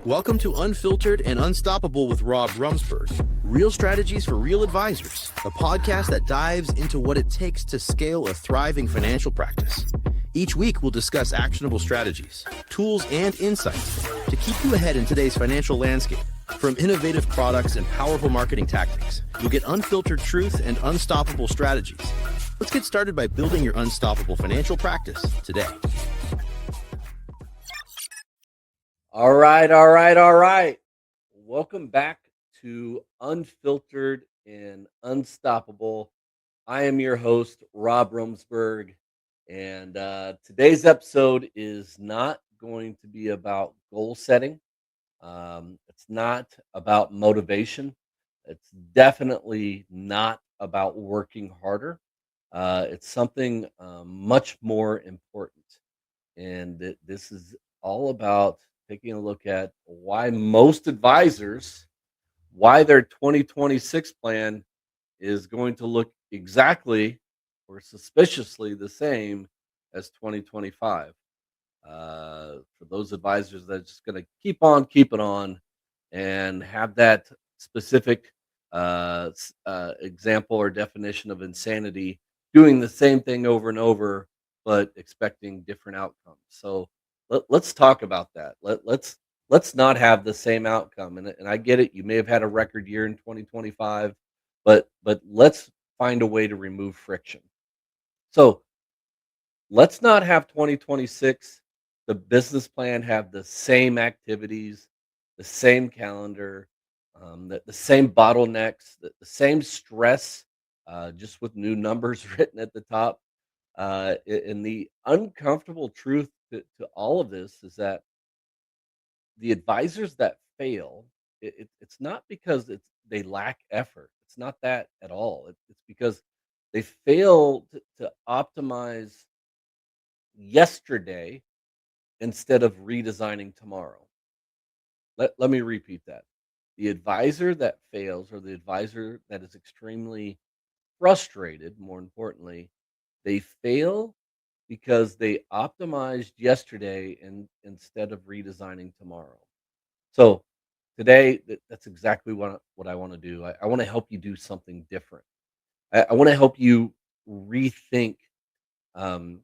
Welcome to Unfiltered and Unstoppable with Romesburg. Real strategies for real advisors, a podcast that dives into what it takes to scale a thriving financial practice. Each week, we'll discuss actionable strategies, tools, and insights to keep you ahead in today's financial landscape. From innovative products and powerful marketing tactics, you'll get unfiltered truth and unstoppable strategies. Let's get started by building your unstoppable financial practice today. All right. Welcome back to Unfiltered and Unstoppable. I am your host, Rob Romesburg, and today's episode is not going to be about goal setting. It's not about motivation. It's definitely not about working harder. It's something much more important. And this is all about taking a look at why most advisors, why their 2026 plan is going to look exactly or suspiciously the same as 2025. For those advisors that are just going to keep on keeping on and have that specific example or definition of insanity, doing the same thing over and over, but expecting different outcomes. So let's talk about that. Let's not have the same outcome. And I get it. You may have had a record year in 2025, but let's find a way to remove friction. So let's not have 2026, the business plan, have the same activities, the same calendar, the same bottlenecks, the same stress, just with new numbers written at the top. And the uncomfortable truth to all of this is that the advisors that fail, it's not because they lack effort. It's not that at all. It's because they fail to optimize yesterday instead of redesigning tomorrow. Let me repeat that. The advisor that fails, or the advisor that is extremely frustrated, more importantly, they fail because they optimized yesterday instead of redesigning tomorrow. So today, that's exactly what I want to do. I want to help you do something different. I want to help you rethink um,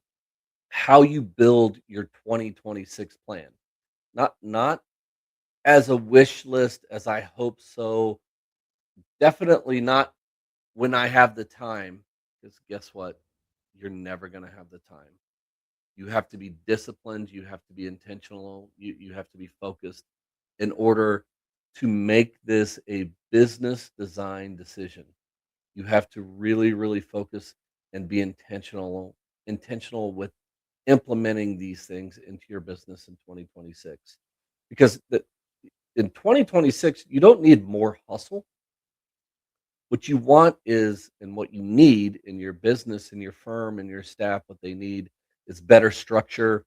how you build your 2026 plan. Not as a wish list, as I hope so. Definitely not when I have the time, because guess what? You're never going to have the time. You have to be disciplined, you have to be intentional, you have to be focused in order to make this a business design decision. You have to really, really focus and be intentional with implementing these things into your business in 2026. Because in 2026, you don't need more hustle. What you want is, and what you need in your business, in your firm, and your staff, what they need is better structure,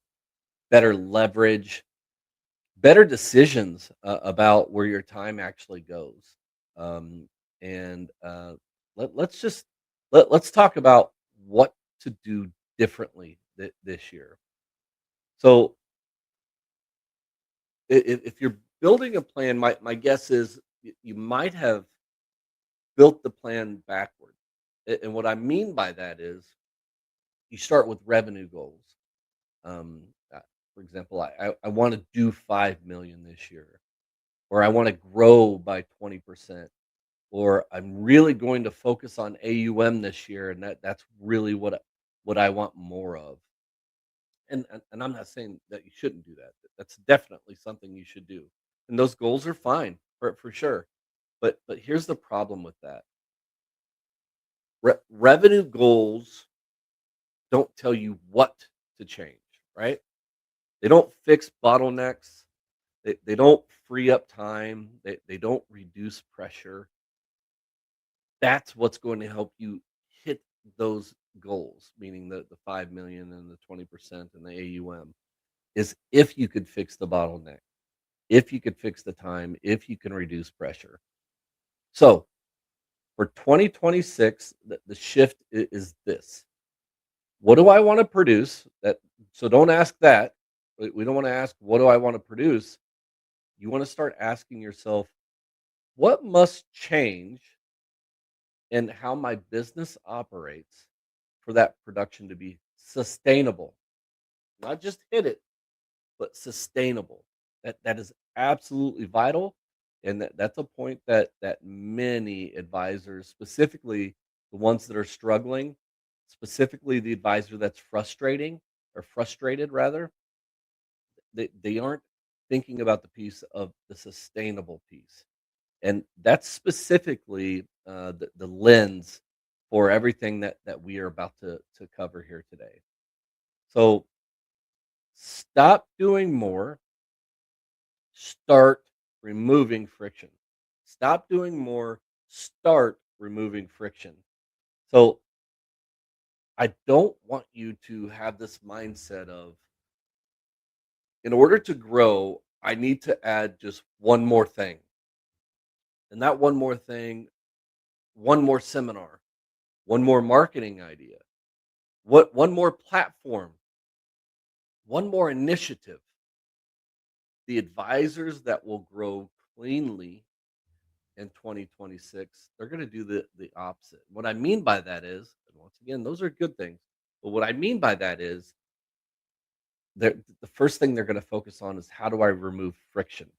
better leverage, better decisions about where your time actually goes. Um, and let's just let's talk about what to do differently this year. So, if you're building a plan, my guess is you might have built the plan backward. And what I mean by that is you start with revenue goals. Um, uh, for example, I want to do 5 million this year, or I want to grow by 20%, or I'm really going to focus on AUM this year, and that's really what I want more of. And I'm not saying that you shouldn't do that. That's definitely something you should do, and those goals are fine for sure. But here's the problem with that: revenue goals don't tell you what to change, right? They don't fix bottlenecks. They don't free up time. They don't reduce pressure. That's what's going to help you hit those goals, meaning the 5 million and the 20% and the AUM, is if you could fix the bottleneck, if you could fix the time, if you can reduce pressure. So for 2026, the shift is this. What do I want to produce? So don't ask that. We don't want to ask, what do I want to produce? You want to start asking yourself, what must change in how my business operates for that production to be sustainable? Not just hit it, but sustainable. That is absolutely vital, and that's a point that many advisors, specifically the ones that are struggling, specifically the advisor that's frustrated rather, they aren't thinking about the piece of the sustainable piece. And that's specifically the lens for everything that we are about to cover here today. So stop doing more, start removing friction. Stop doing more, start removing friction. So I don't want you to have this mindset of, in order to grow, I need to add just one more thing. And that one more thing, one more seminar, one more marketing idea, what one more platform, one more initiative. The advisors that will grow cleanly in 2026, they're going to do the opposite. What I mean by that is, and once again, those are good things. But what I mean by that is, the first thing they're going to focus on is, how do I remove friction?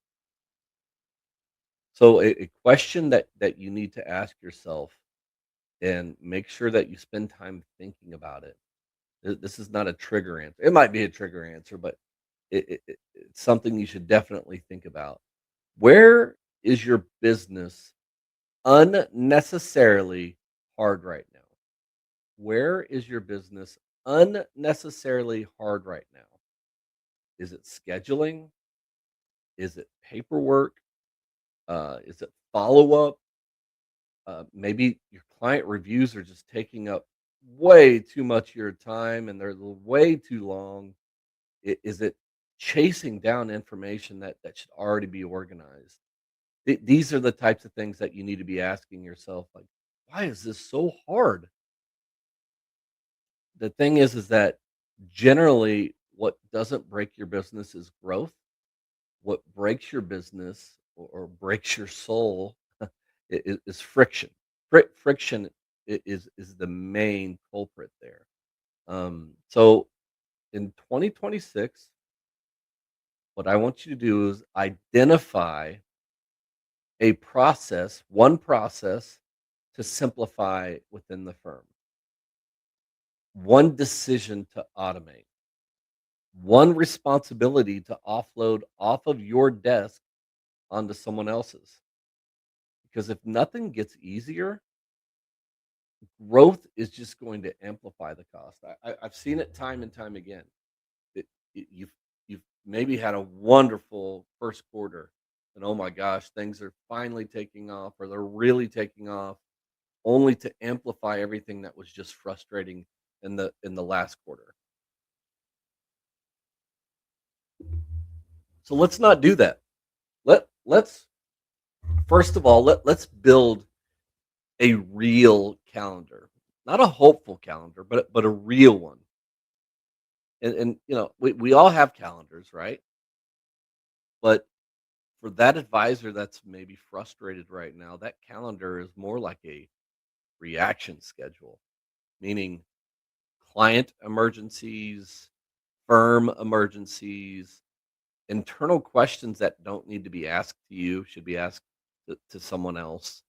So a question that you need to ask yourself, and make sure that you spend time thinking about it. This is not a trigger answer. It might be a trigger answer, but it's something you should definitely think about. Where is your business unnecessarily hard right now? Where is your business unnecessarily hard right now? Is it scheduling? Is it paperwork? Is it follow up? Maybe your client reviews are just taking up way too much of your time and they're way too long. Is it chasing down information that should already be organized? These are the types of things that you need to be asking yourself, like, why is this so hard? The thing is that generally what doesn't break your business is growth. What breaks your business, or breaks your soul, is friction. Friction is the main culprit there. So in 2026, what I want you to do is identify a process, one process to simplify within the firm, one decision to automate, one responsibility to offload off of your desk onto someone else's. Because if nothing gets easier, growth is just going to amplify the cost. I've seen it time and time again. You've maybe had a wonderful first quarter, and oh my gosh, things are finally taking off, or they're really taking off, only to amplify everything that was just frustrating in the last quarter. So let's not do that. Let's first of all, let's build a real calendar, not a hopeful calendar, but a real one. And we all have calendars, right? But for that advisor that's maybe frustrated right now, that calendar is more like a reaction schedule, meaning client emergencies, firm emergencies, internal questions that don't need to be asked to you should be asked to someone else.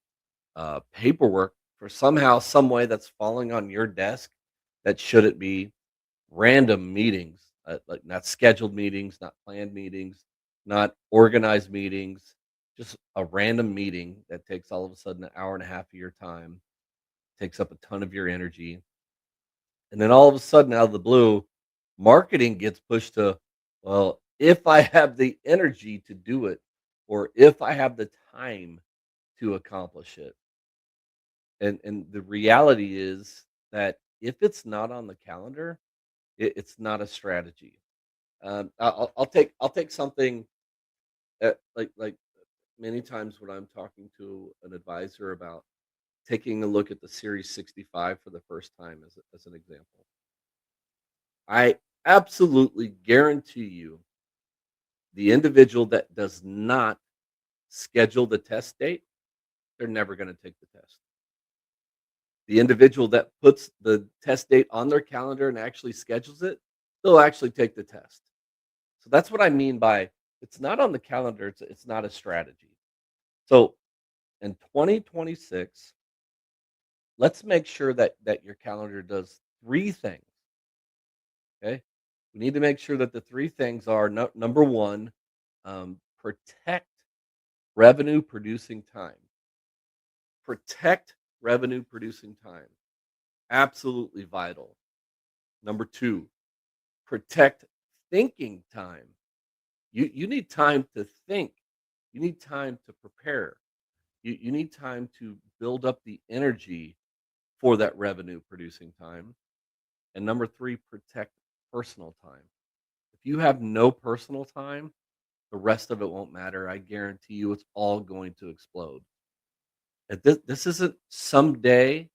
Paperwork for somehow, some way that's falling on your desk that shouldn't be. Random meetings, like not scheduled meetings, not planned meetings, not organized meetings, just a random meeting that takes all of a sudden an hour and a half of your time, takes up a ton of your energy. And then all of a sudden, out of the blue, marketing gets pushed to, well, if I have the energy to do it, or if I have the time to accomplish it. And the reality is that if it's not on the calendar, it's not a strategy. I'll take something, like many times when I'm talking to an advisor about taking a look at the Series 65 for the first time, as an example. I absolutely guarantee you The individual that does not schedule the test date, they're never going to take the test. The individual that puts the test date on their calendar and actually schedules it, they'll actually take the test. So that's what I mean by it's not on the calendar, it's not a strategy. So in 2026, let's make sure that your calendar does 3 things, okay? We need to make sure that the 3 things are number 1, protect revenue producing time. Protect revenue producing time. Absolutely vital. Number 2, protect thinking time. You need time to think. You need time to prepare. You need time to build up the energy for that revenue producing time. And number 3, protect personal time. If you have no personal time, the rest of it won't matter. I guarantee you it's all going to explode. And this isn't someday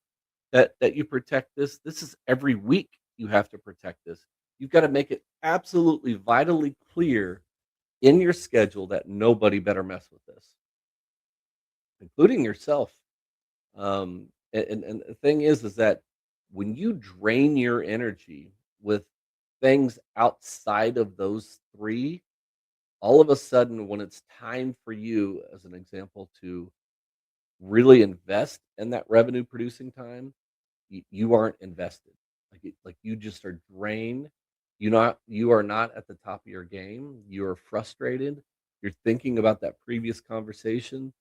that you protect this. This is every week you have to protect this. You've got to make it absolutely vitally clear in your schedule that nobody better mess with this, including yourself. And the thing is that when you drain your energy with things outside of those 3, all of a sudden, when it's time for you, as an example, to really invest in that revenue producing time, you aren't invested. Like you just are drained. You are not at the top of your game. You are frustrated. You're thinking about that previous conversation.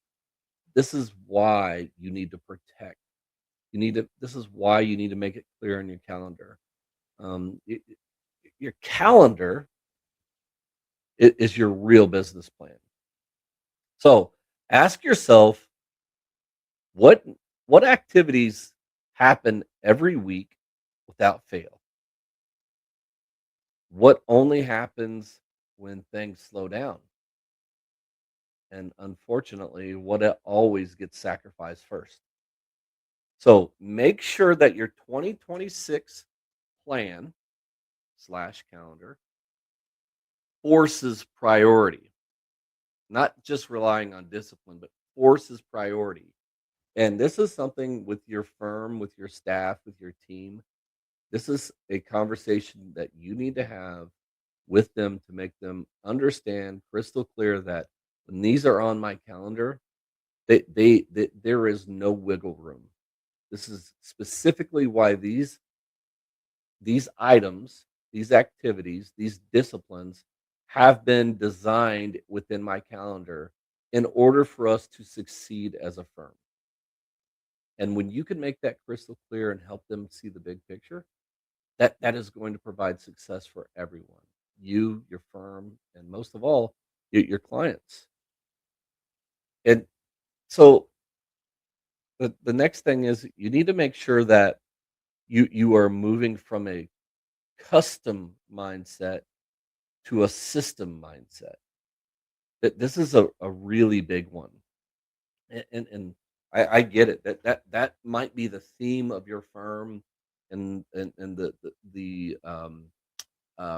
This is why you need to protect. You need to. This is why you need to make it clear on your calendar. Your calendar is your real business plan. So ask yourself what what activities happen every week without fail. What only happens when things slow down? And unfortunately, what always gets sacrificed first. So make sure that your 2026 plan slash calendar forces priority, not just relying on discipline, but forces priority. And this is something with your firm, with your staff, with your team. This is a conversation that you need to have with them to make them understand crystal clear that when these are on my calendar, there is no wiggle room. This is specifically why these items, these activities, these disciplines have been designed within my calendar in order for us to succeed as a firm. And when you can make that crystal clear and help them see the big picture, that is going to provide success for everyone. You, your firm, and most of all, your clients. And so the next thing is you need to make sure that you are moving from a custom mindset to a system mindset. That this is a really big one. And I get it. That might be the theme of your firm and the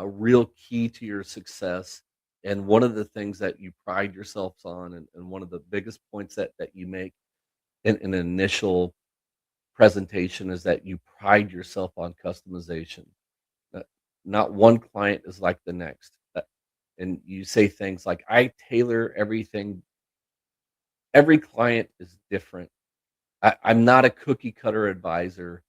real key to your success. And one of the things that you pride yourselves on, and one of the biggest points that you make in an initial presentation is that you pride yourself on customization. That not one client is like the next. And you say things like, I tailor everything. Every client is different. I'm not a cookie cutter advisor.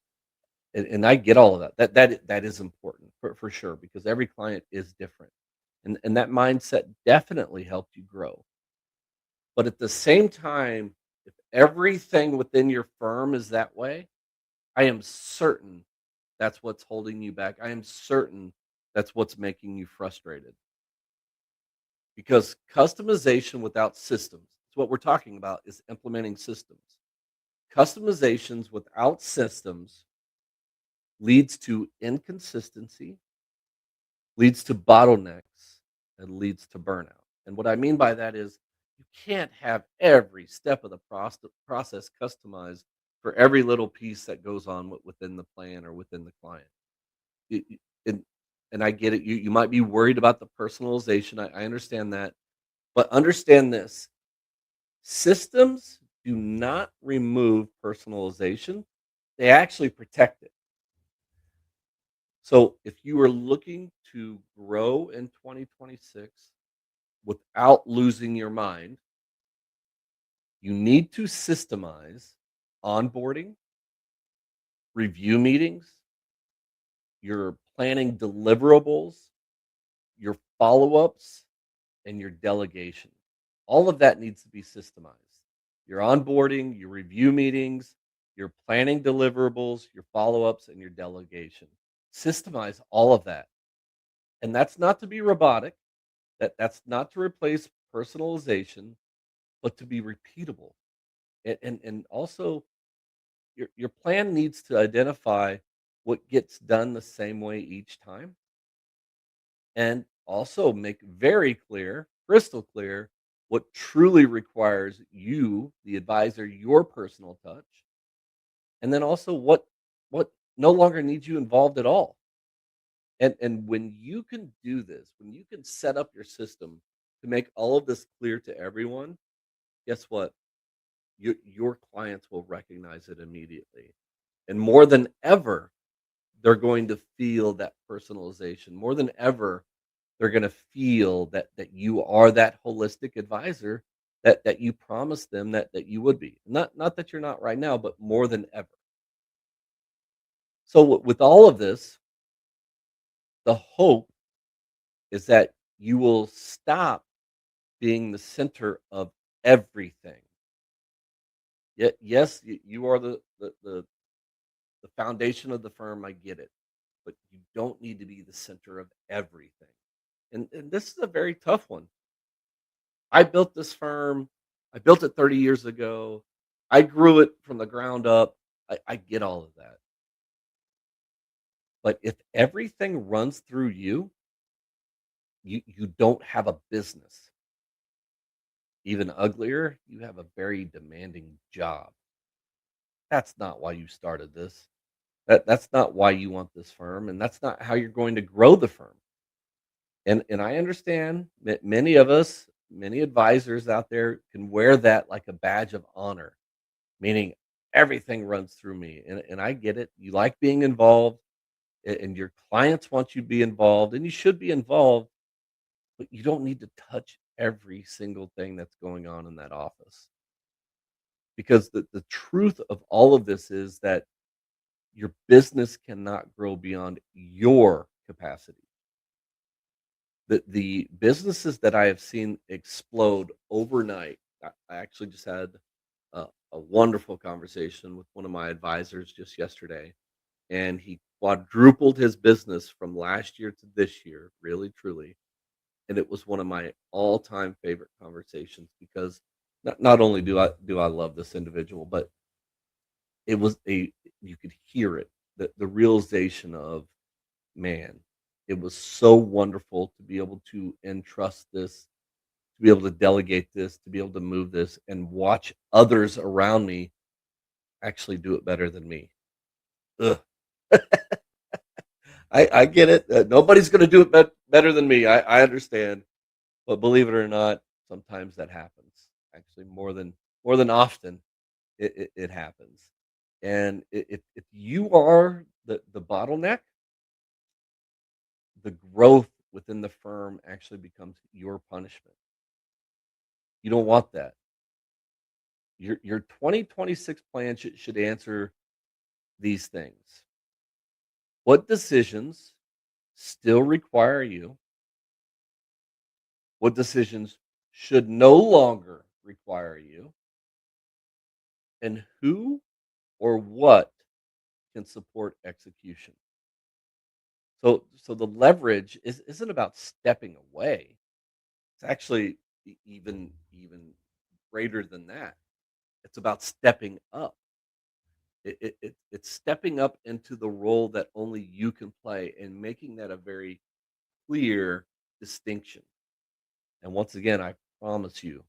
And I get all of that. That is important for sure because every client is different. And that mindset definitely helped you grow. But at the same time, if everything within your firm is that way, I am certain that's what's holding you back. I am certain that's what's making you frustrated. Because customization without systems, it's what we're talking about is implementing systems. Customizations without systems leads to inconsistency, leads to bottlenecks, and leads to burnout. And what I mean by that is you can't have every step of the process customized for every little piece that goes on within the plan or within the client. It, and I get it. You might be worried about the personalization. I understand that. But understand this: systems do not remove personalization, they actually protect it. So if you are looking to grow in 2026 without losing your mind, you need to systemize onboarding, review meetings, your planning deliverables, your follow ups, and your delegation. All of that needs to be systemized. Your onboarding, your review meetings, your planning deliverables, your follow ups, and your delegation. Systemize all of that. And that's not to be robotic, that's not to replace personalization, but to be repeatable. And also your plan needs to identify what gets done the same way each time, and also make very clear, crystal clear, what truly requires you, the advisor, your personal touch, and then also what no longer needs you involved at all. And when you can do this, when you can set up your system to make all of this clear to everyone, guess what? Your clients will recognize it immediately. And more than ever, they're going to feel that personalization. More than ever, they're gonna feel that you are that holistic advisor that you promised them that you would be. Not that you're not right now, but more than ever. So with all of this, the hope is that you will stop being the center of everything. Yet, yes, you are the foundation of the firm. I get it, but you don't need to be the center of everything. And this is a very tough one. I built this firm. I built it 30 years ago. I grew it from the ground up. I get all of that. But if everything runs through you, you don't have a business. Even uglier, you have a very demanding job. That's not why you started this. That's not why you want this firm, and that's not how you're going to grow the firm. And I understand that many of us, many advisors out there can wear that like a badge of honor, meaning everything runs through me. And I get it. You like being involved, and your clients want you to be involved, and you should be involved, but you don't need to touch every single thing that's going on in that office. Because the truth of all of this is that your business cannot grow beyond your capacity. The businesses that I have seen explode overnight, I actually just had a wonderful conversation with one of my advisors just yesterday, and he quadrupled his business from last year to this year, really truly. And it was one of my all-time favorite conversations because not only do I love this individual, but it was a you could hear it, the realization of, man, it was so wonderful to be able to entrust this, to be able to delegate this, to be able to move this, and watch others around me actually do it better than me. Ugh. I get it. Nobody's going to do it better than me. I understand, but believe it or not, sometimes that happens. Actually, more than often, it happens. And if you are the bottleneck, the growth within the firm actually becomes your punishment. You don't want that. Your 2026 plan should answer these things. What decisions still require you? What decisions should no longer require you? And who or what can support execution? So the leverage isn't about stepping away. It's actually even greater than that. It's about stepping up. It's stepping up into the role that only you can play and making that a very clear distinction. And once again, I promise you,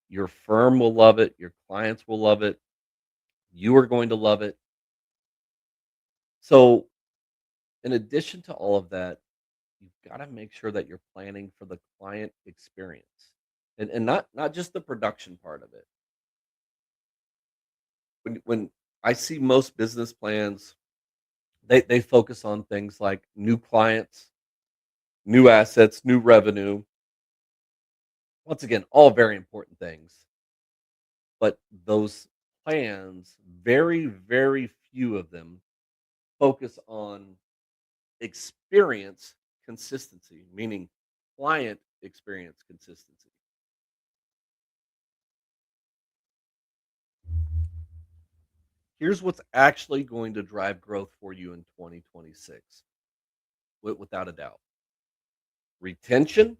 your firm will love it, your clients will love it, you are going to love it. So, in addition to all of that, you've got to make sure that you're planning for the client experience, and not just the production part of it. When I see most business plans, they focus on things like new clients, new assets, new revenue. Once again, all very important things, but those plans, very few of them focus on experience consistency, meaning client experience consistency. Here's what's actually going to drive growth for you in 2026, without a doubt: retention,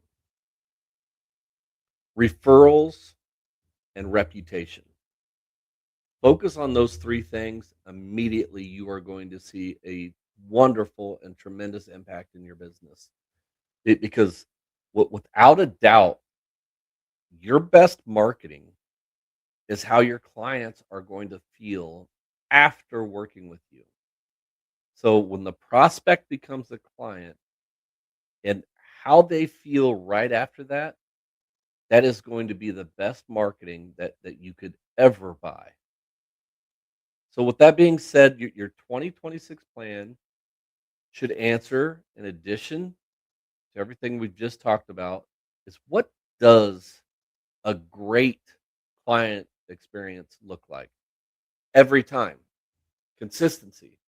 referrals, and reputation. Focus on those three things. Immediately, you are going to see a wonderful and tremendous impact in your business. Because without a doubt, your best marketing is how your clients are going to feel after working with you. So when the prospect becomes a client and how they feel right after that, that is going to be the best marketing that you could ever buy. So with that being said, your 2026 plan should answer, in addition to everything we've just talked about, is what does a great client experience look like every time? Consistency.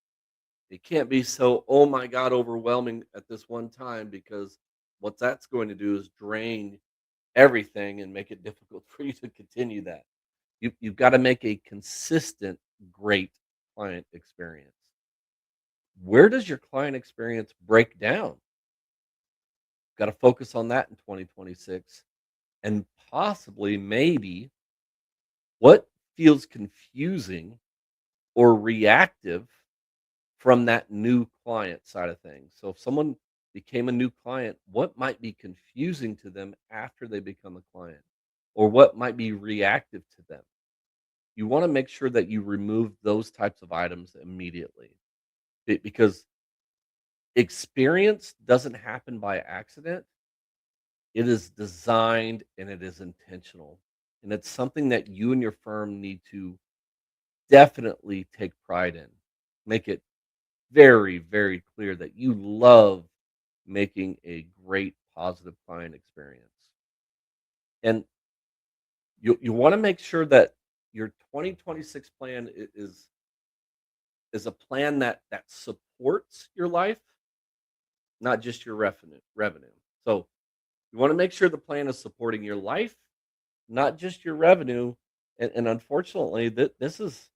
It can't be so, oh my God, overwhelming at this one time, because what that's going to do is drain everything and make it difficult for you to continue that. You've got to make a consistent, great client experience. Where does your client experience break down? Got to focus on that in 2026, and possibly, maybe, what feels confusing or reactive from that new client side of things. So if someone became a new client, what might be confusing to them after they become a client? Or what might be reactive to them? You want to make sure that you remove those types of items immediately, because experience doesn't happen by accident. It is designed and it is intentional. And it's something that you and your firm need to definitely take pride in. Make it very clear that you love making a great positive client experience. And you want to make sure that your 2026 plan is a plan that supports your life, not just your revenue. So you want to make sure the plan is supporting your life, not just your revenue. And unfortunately, this is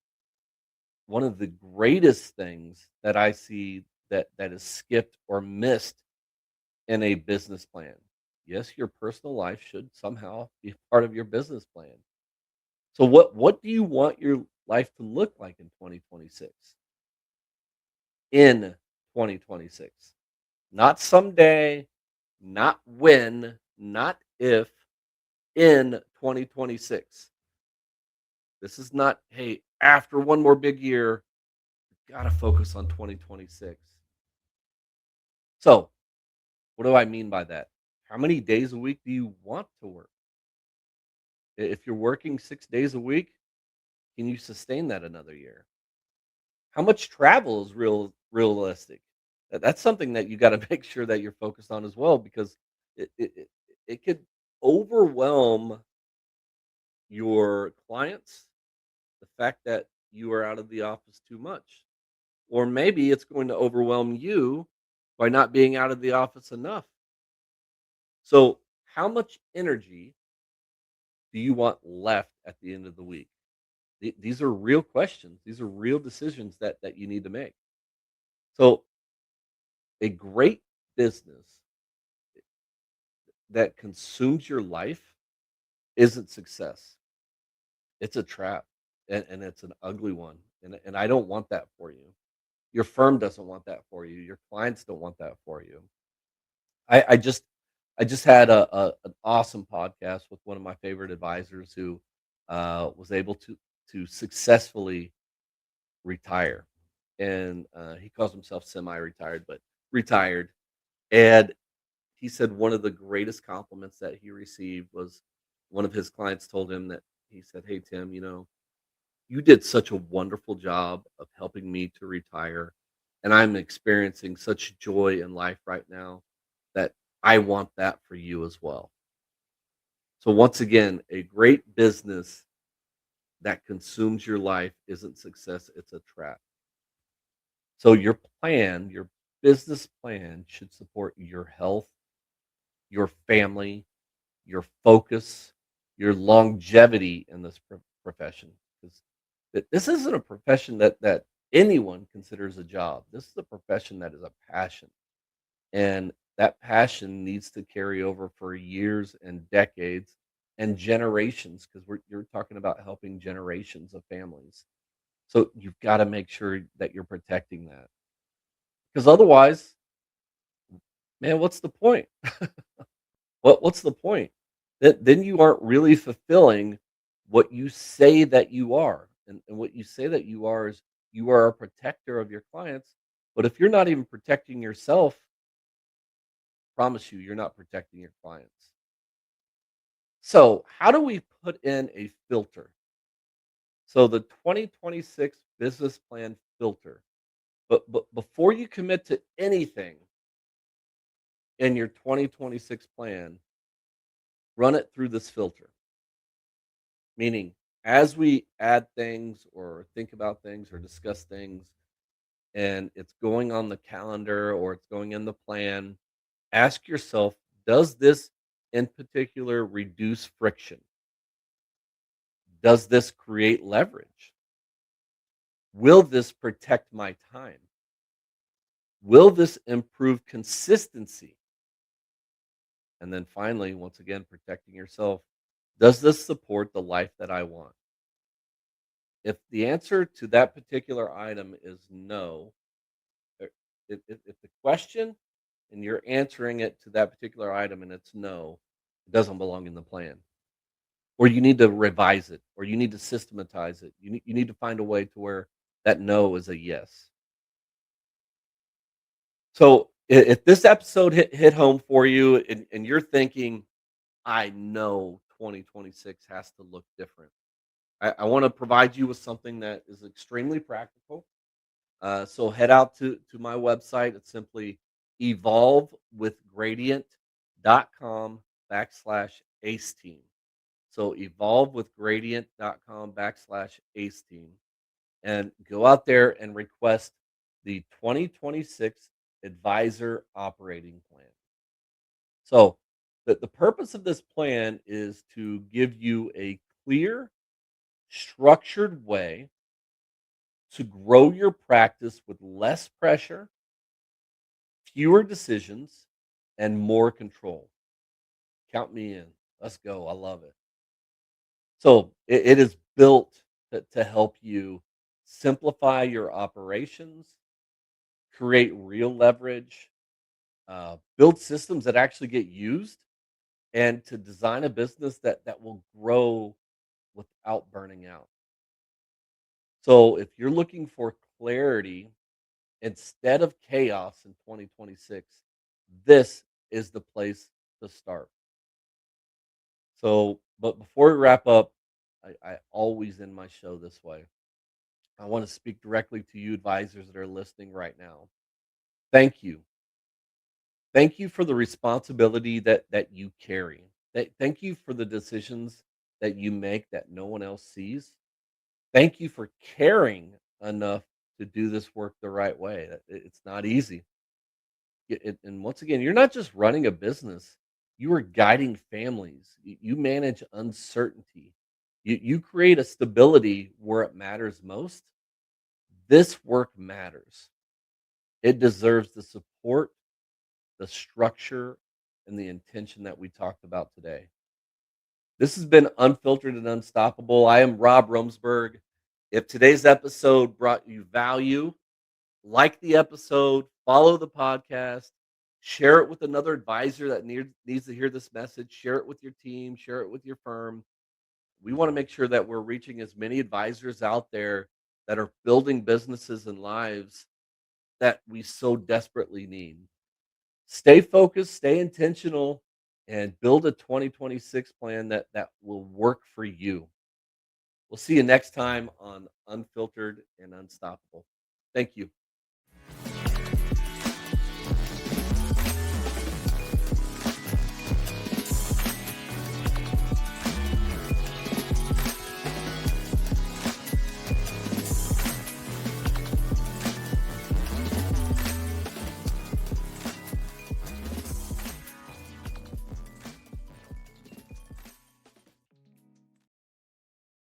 one of the greatest things that I see that is skipped or missed in a business plan. Yes, your personal life should somehow be part of your business plan. So what do you want your life to look like in 2026? In 2026. Not someday, not when, not if, in 2026. This is not, hey, after one more big year, got to focus on 2026. So, what do I mean by that? How many days a week do you want to work? If you're working 6 days a week, can you sustain that another year? How much travel is realistic? That's something that you got to make sure that you're focused on as well, because it, it, it, it could overwhelm your clients, the fact that you are out of the office too much. Or maybe it's going to overwhelm you by not being out of the office enough. So, how much energy do you want left at the end of the week? These are real questions. These are real decisions that you need to make. So, a great business that consumes your life isn't success. It's a trap, and it's an ugly one. And I don't want that for you. Your firm doesn't want that for you. Your clients don't want that for you. I just had an awesome podcast with one of my favorite advisors who was able to successfully retire, and he calls himself semi-retired, but retired. And he said one of the greatest compliments that he received was one of his clients told him that he said, "Hey, Tim, you did such a wonderful job of helping me to retire, and I'm experiencing such joy in life right now that I want that for you as well." So, once again, a great business that consumes your life isn't success, it's a trap. So, your business plan should support your health, your family, your focus, your longevity in this profession. Because this isn't a profession that anyone considers a job. This is a profession that is a passion, and that passion needs to carry over for years and decades and generations. Because you're talking about helping generations of families. So you've got to make sure that you're protecting that. Because otherwise, man, what's the point? What's the point? Then you aren't really fulfilling what you say that you are. And what you say that you are is you are a protector of your clients. But if you're not even protecting yourself, promise you, you're not protecting your clients. So, how do we put in a filter? So, the 2026 business plan filter. But before you commit to anything in your 2026 plan, run it through this filter. Meaning, as we add things or think about things or discuss things, and it's going on the calendar or it's going in the plan, ask yourself, does this in particular reduce friction? Does this create leverage? Will this protect my time? Will this improve consistency? And then finally, once again, protecting yourself, does this support the life that I want? If the answer to that particular item is no, or if the question and you're answering it to that particular item and it's no, it doesn't belong in the plan. Or you need to revise it, or you need to systematize it. You need to find a way to where that no is a yes. So if this episode hit home for you and you're thinking, I know 2026 has to look different. I want to provide you with something that is extremely practical. So head out to my website. It's simply evolvewithgradient.com/ace team. So evolvewithgradient.com/ace team. And go out there and request the 2026 Advisor Operating Plan. So the purpose of this plan is to give you a clear, structured way to grow your practice with less pressure, fewer decisions, and more control. Count me in. Let's go. I love it. So it is built to help you simplify your operations, create real leverage, build systems that actually get used, and to design a business that will grow without burning out. So if you're looking for clarity instead of chaos in 2026, this is the place to start. So, but before we wrap up, I always end my show this way. I want to speak directly to you advisors that are listening right now. Thank you. Thank you for the responsibility that you carry. Thank you for the decisions that you make that no one else sees. Thank you for caring enough to do this work the right way. It's not easy. And once again, you're not just running a business, you are guiding families. You manage uncertainty. You create a stability where it matters most. This work matters. It deserves the support, the structure, and the intention that we talked about today. This has been Unfiltered and Unstoppable. I am Rob Romesburg. If today's episode brought you value, like the episode, follow the podcast, share it with another advisor that needs to hear this message, share it with your team, share it with your firm. We want to make sure that we're reaching as many advisors out there that are building businesses and lives that we so desperately need. Stay focused, stay intentional, and build a 2026 plan that will work for you. We'll see you next time on Unfiltered and Unstoppable. Thank you.